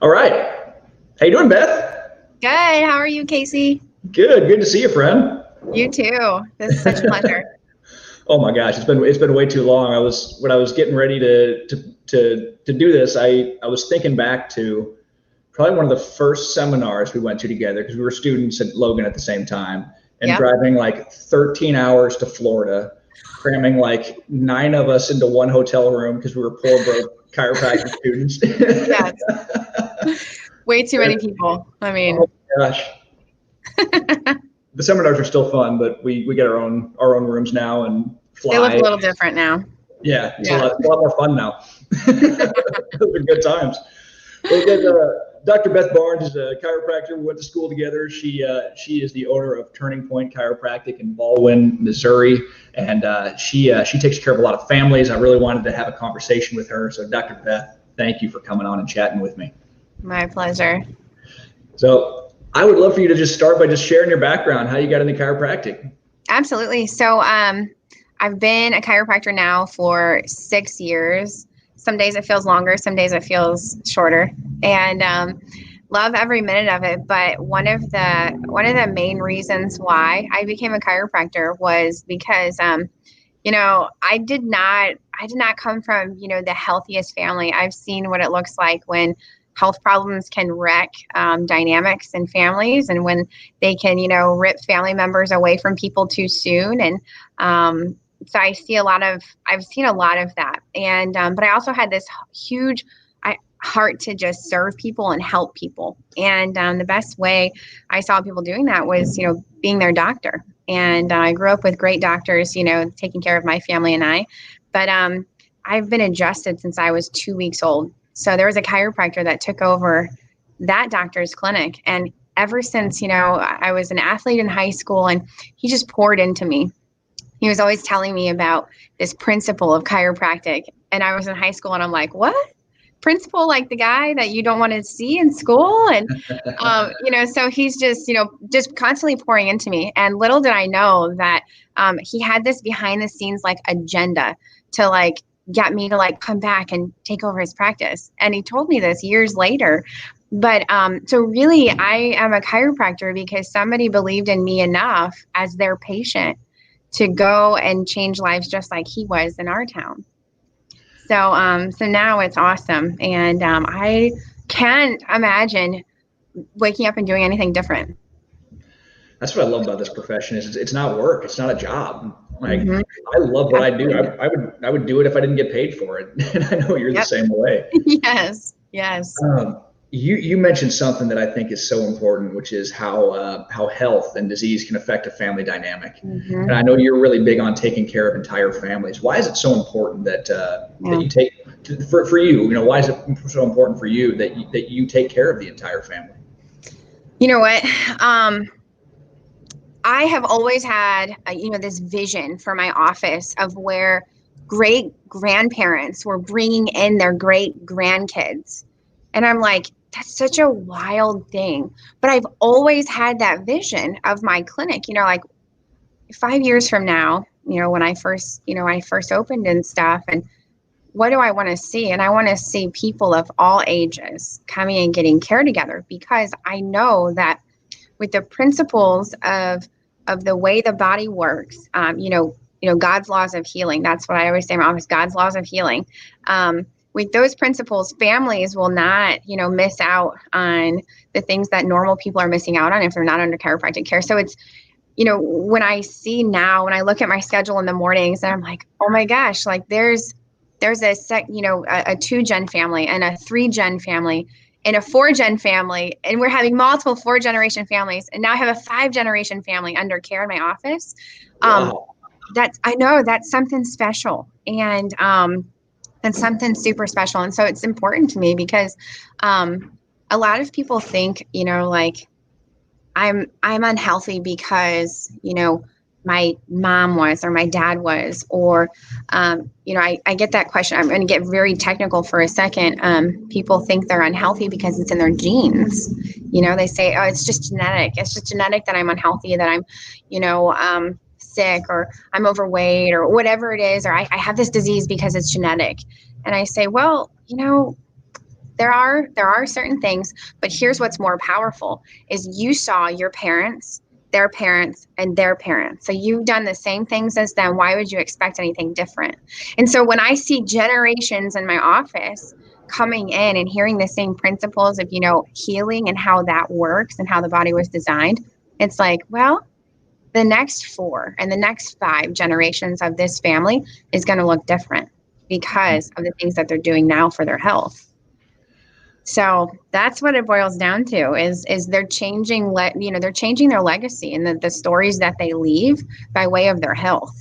All right. How you doing, Beth? Good. How are you, Casey? Good. Good to see you, friend. You too. This is such a pleasure. Oh my gosh, it's been way too long. When I was getting ready to do this, I was thinking back to probably one of the first seminars we went to together because we were students at Logan at the same time, and Yep. driving like 13 hours to Florida, cramming like 9 of us into one hotel room because we were poor broke chiropractic students. Yes. Way too many people. I Oh mean, my gosh. The seminars are still fun, but we get our own rooms now and they look a fly. little different now. Yeah, Yeah. it's a lot more fun now. Those are good times. Well, we got Dr. Beth Barnes is a chiropractor. We went to school together. She is the owner of Turning Point Chiropractic in Ballwin, Missouri, and she takes care of a lot of families. I really wanted to have a conversation with her. So, Dr. Beth, thank you for coming on and chatting with me. My pleasure. So, I would love for you to just start by just sharing your background, how you got into chiropractic. Absolutely. So, I've been a chiropractor now for 6 years. Some days it feels longer, some days it feels shorter, and love every minute of it. But one of the main reasons why I became a chiropractor was because I did not come from the healthiest family. I've seen what it looks like when health problems can wreck dynamics in families, and when they can rip family members away from people too soon. And so I've seen a lot of that. And but I also had this huge heart to just serve people and help people. And the best way I saw people doing that was being their doctor. And I grew up with great doctors, taking care of my family and I. But I've been adjusted since I was 2 weeks old. So there was a chiropractor that took over that doctor's clinic. And ever since, I was an athlete in high school, and he just poured into me. He was always telling me about this principle of chiropractic. And I was in high school and I'm like, what? Principal, like the guy that you don't want to see in school? And so he's just constantly pouring into me. And little did I know that he had this behind the scenes like agenda to like get me to like come back and take over his practice. And he told me this years later. But so really I am a chiropractor because somebody believed in me enough as their patient to go and change lives just like he was in our town. So now it's awesome. And I can't imagine waking up and doing anything different. That's what I love about this profession is it's not work. It's not a job. Like Mm-hmm. I love what I do. Absolutely. I would do it if I didn't get paid for it. And I know you're the Yep. same way. Yes. Yes. You mentioned something that I think is so important, which is how health and disease can affect a family dynamic. Mm-hmm. And I know you're really big on taking care of entire families. Why is it so important that that you take for you? Why is it so important for you that you take care of the entire family? You know what? I have always had, this vision for my office of where great grandparents were bringing in their great grandkids. And I'm like, that's such a wild thing. But I've always had that vision of my clinic, like 5 years from now, when I first opened and stuff. And what do I want to see? And I want to see people of all ages coming and getting care together, because I know that with the principles of the way the body works, God's laws of healing. That's what I always say in my office, God's laws of healing. With those principles, families will not, miss out on the things that normal people are missing out on if they're not under chiropractic care. So it's, when I look at my schedule in the mornings, and I'm like, oh my gosh, like there's a 2-gen family and a 3-gen family and a 4-gen family, and we're having multiple 4-generation families, and now I have a 5-generation family under care in my office. Wow. I know that's something special, and something super special. And so it's important to me because a lot of people think, like I'm unhealthy because my mom was, or my dad was, or I get that question. I'm going to get very technical for a second. People think they're unhealthy because it's in their genes. They say, oh, it's just genetic. It's just genetic that I'm unhealthy, that I'm sick, or I'm overweight, or whatever it is, or I have this disease because it's genetic. And I say, well, there are certain things, but here's what's more powerful is you saw your parents, their parents, and their parents. So you've done the same things as them. Why would you expect anything different? And so when I see generations in my office coming in and hearing the same principles of, healing and how that works and how the body was designed, it's like, well, the next 4 and the next 5 generations of this family is going to look different because of the things that they're doing now for their health. So that's what it boils down to is they're changing, they're changing their legacy and the stories that they leave by way of their health.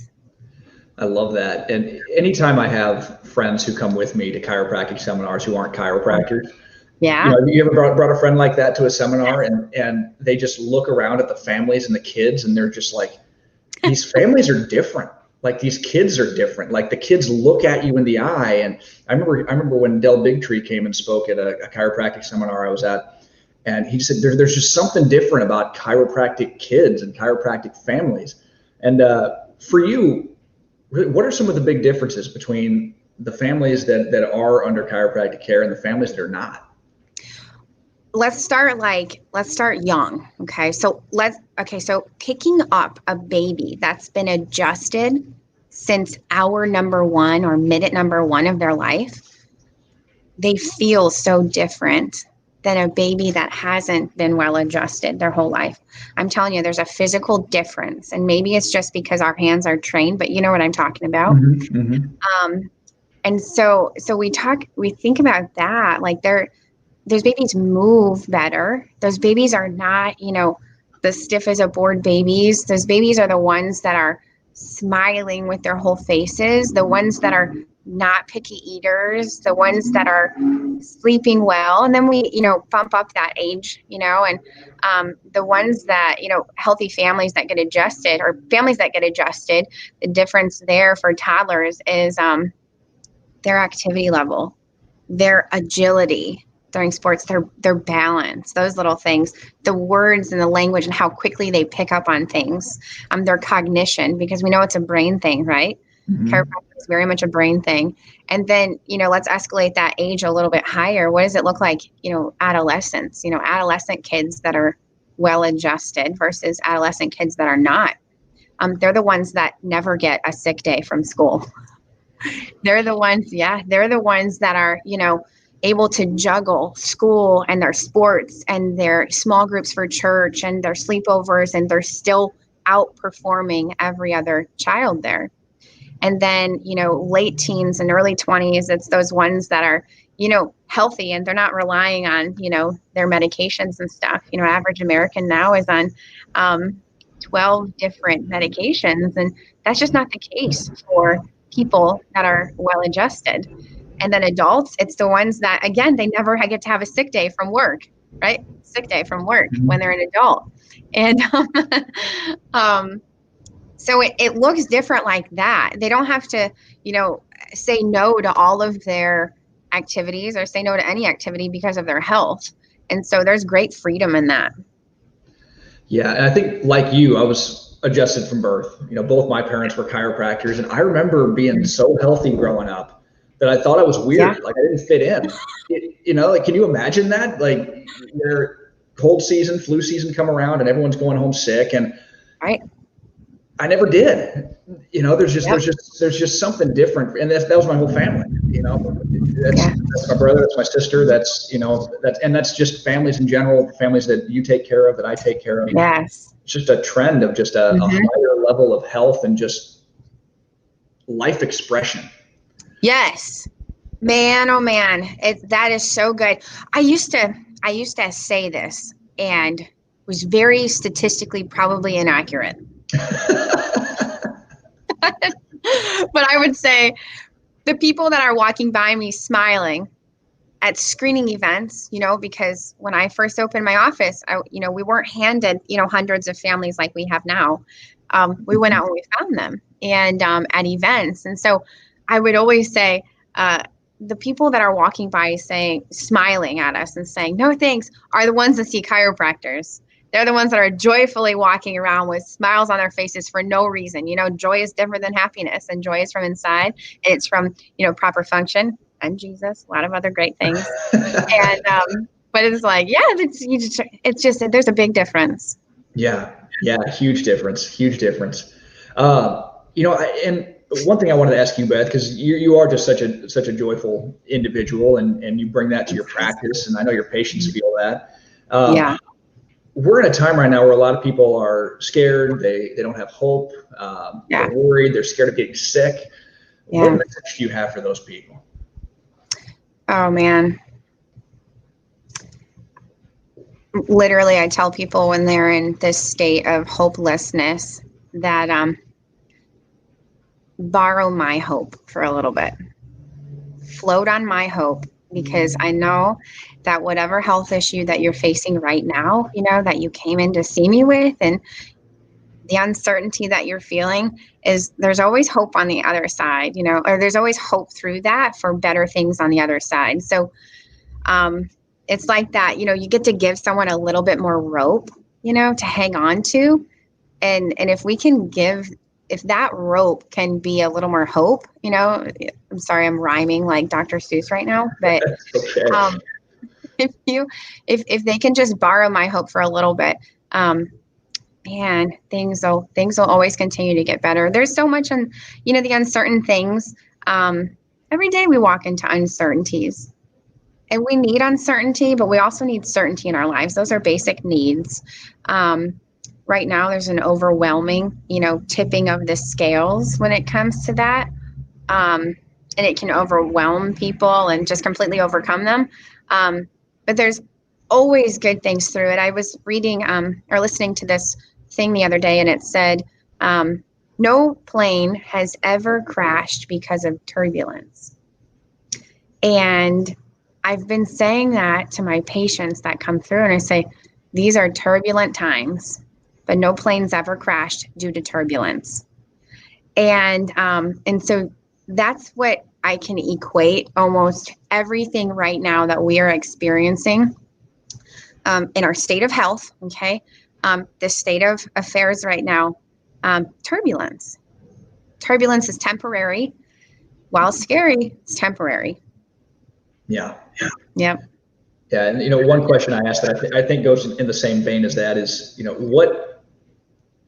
I love that. And anytime I have friends who come with me to chiropractic seminars who aren't chiropractors, yeah, you ever brought a friend like that to a seminar and they just look around at the families and the kids and they're just like, these families are different. Like these kids are different. Like the kids look at you in the eye. And I remember when Del Bigtree came and spoke at a chiropractic seminar I was at, and he said there's just something different about chiropractic kids and chiropractic families. And for you, what are some of the big differences between the families that are under chiropractic care and the families that are not? Let's start young. Okay. So picking up a baby that's been adjusted since hour number 1 or minute number 1 of their life, they feel so different than a baby that hasn't been well adjusted their whole life. I'm telling you, there's a physical difference. And maybe it's just because our hands are trained, but you know what I'm talking about. Mm-hmm, mm-hmm. And so we think about that, like those babies move better. Those babies are not, the stiff as a board babies. Those babies are the ones that are smiling with their whole faces, the ones that are not picky eaters, the ones that are sleeping well. And then we, bump up that age, and the ones that, healthy families that get adjusted or families that get adjusted, the difference there for toddlers is their activity level, their agility during sports, their balance, those little things, the words and the language and how quickly they pick up on things, their cognition, because we know it's a brain thing, right? Mm-hmm. Chiropractic is very much a brain thing. And then, let's escalate that age a little bit higher. What does it look like, adolescents, adolescent kids that are well adjusted versus adolescent kids that are not? They're the ones that never get a sick day from school. They're the ones that are, able to juggle school and their sports and their small groups for church and their sleepovers, and they're still outperforming every other child there. And then, late teens and early 20s, it's those ones that are, healthy and they're not relying on, their medications and stuff. Average American now is on 12 different medications, and that's just not the case for people that are well adjusted. And then adults, it's the ones that, again, they never get to have a sick day from work, right? Sick day from work when they're an adult. And so it looks different like that. They don't have to, say no to all of their activities or say no to any activity because of their health. And so there's great freedom in that. Yeah. And I think like you, I was adjusted from birth. Both my parents were chiropractors, and I remember being so healthy growing up that I thought I was weird. Yeah. Like I didn't fit in. Like, can you imagine that? Like where cold season, flu season come around and everyone's going home sick, and right. I never did. There's just something different, and that was my whole family. That's my brother, that's my sister, that's just families in general, families that you take care of, that I take care of. Yes. It's just a trend of just a higher level of health and just life expression. Yes, man. Oh man. That is so good. I used to say this and was very statistically probably inaccurate. But I would say the people that are walking by me smiling at screening events, because when I first opened my office, we weren't handed, hundreds of families like we have now. We went out and we found them and at events. And so I would always say, the people that are walking by smiling at us and saying, no, thanks, are the ones that see chiropractors. They're the ones that are joyfully walking around with smiles on their faces for no reason. Joy is different than happiness, and joy is from inside, and it's from, proper function. and Jesus, a lot of other great things. And, but it's like, yeah, it's just, there's a big difference. Yeah. Huge difference. Huge difference. And one thing I wanted to ask you, Beth, because you are just such a joyful individual, and you bring that to your practice, and I know your patients feel that. Yeah. We're in a time right now where a lot of people are scared. They don't have hope. They're worried. They're scared of getting sick. Yeah. What message do you have for those people? Oh man. Literally, I tell people when they're in this state of hopelessness that borrow my hope for a little bit. Float on my hope, because I know that whatever health issue that you're facing right now, that you came in to see me with, and the uncertainty that you're feeling, is there's always hope on the other side, or there's always hope through that for better things on the other side. So it's like that, you get to give someone a little bit more rope, to hang on to. And if that rope can be a little more hope, I'm sorry, I'm rhyming like Dr. Seuss right now, but Okay. if they can just borrow my hope for a little bit, man, things will always continue to get better. There's so much on, the uncertain things. Every day we walk into uncertainties. And we need uncertainty, but we also need certainty in our lives. Those are basic needs. Right now, there's an overwhelming, tipping of the scales when it comes to that. And it can overwhelm people and just completely overcome them. But there's always good things through it. I was reading or listening to this thing the other day, and it said, no plane has ever crashed because of turbulence. And I've been saying that to my patients that come through, and I say, these are turbulent times, but no plane's ever crashed due to turbulence. And so that's what I can equate almost everything right now that we are experiencing in our state of health, okay? The state of affairs right now, turbulence. Turbulence is temporary. While scary, it's temporary. Yeah. Yeah. Yeah. And, one question I asked that I think goes in the same vein as that is,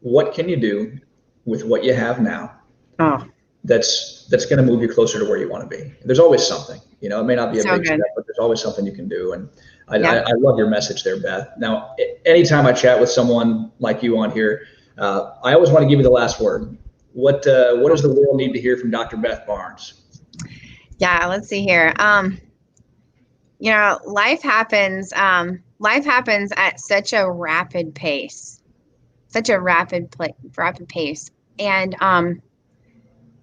what can you do with what you have now? Oh, that's going to move you closer to where you want to be. There's always something, it may not be a big step, but there's always something you can do. And I love your message there, Beth. Now, anytime I chat with someone like you on here, I always want to give you the last word. What does the world need to hear from Dr. Beth Barnes? Yeah, let's see here. Life happens at such a rapid pace, and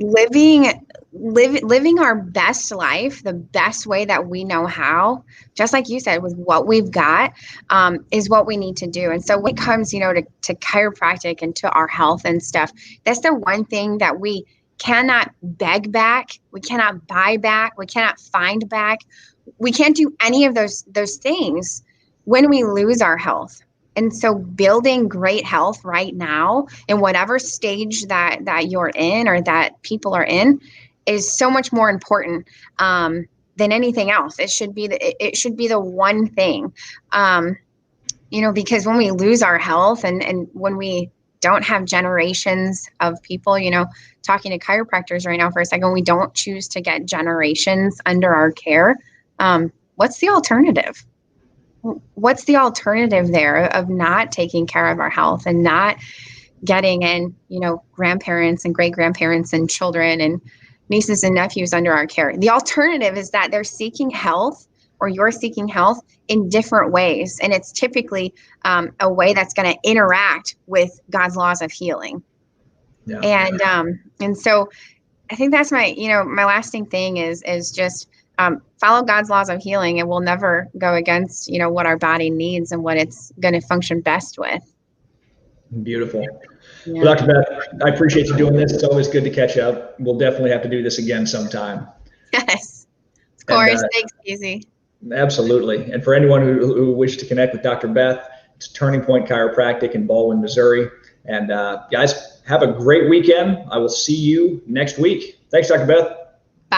living our best life, the best way that we know how, just like you said, with what we've got, is what we need to do. And so when it comes, to chiropractic and to our health and stuff, that's the one thing that we cannot beg back. We cannot buy back. We cannot find back. We can't do any of those things when we lose our health. And so building great health right now in whatever stage that you're in or that people are in is so much more important than anything else. It should be the one thing, because when we lose our health and when we don't have generations of people, talking to chiropractors right now for a second, we don't choose to get generations under our care. What's the alternative? What's the alternative there of not taking care of our health and not getting in, grandparents and great grandparents and children and nieces and nephews under our care? The alternative is that they're seeking health, or you're seeking health in different ways. And it's typically a way that's going to interact with God's laws of healing. Yeah. And so I think that's my lasting thing is just follow God's laws of healing, and we'll never go against, what our body needs and what it's going to function best with. Beautiful. Yeah. Well, Dr. Beth, I appreciate you doing this. It's always good to catch up. We'll definitely have to do this again sometime. Yes, of course. Thanks, Easy. Absolutely. And for anyone who wishes to connect with Dr. Beth, it's Turning Point Chiropractic in Ballwin, Missouri. And guys, have a great weekend. I will see you next week. Thanks, Dr. Beth. Bye.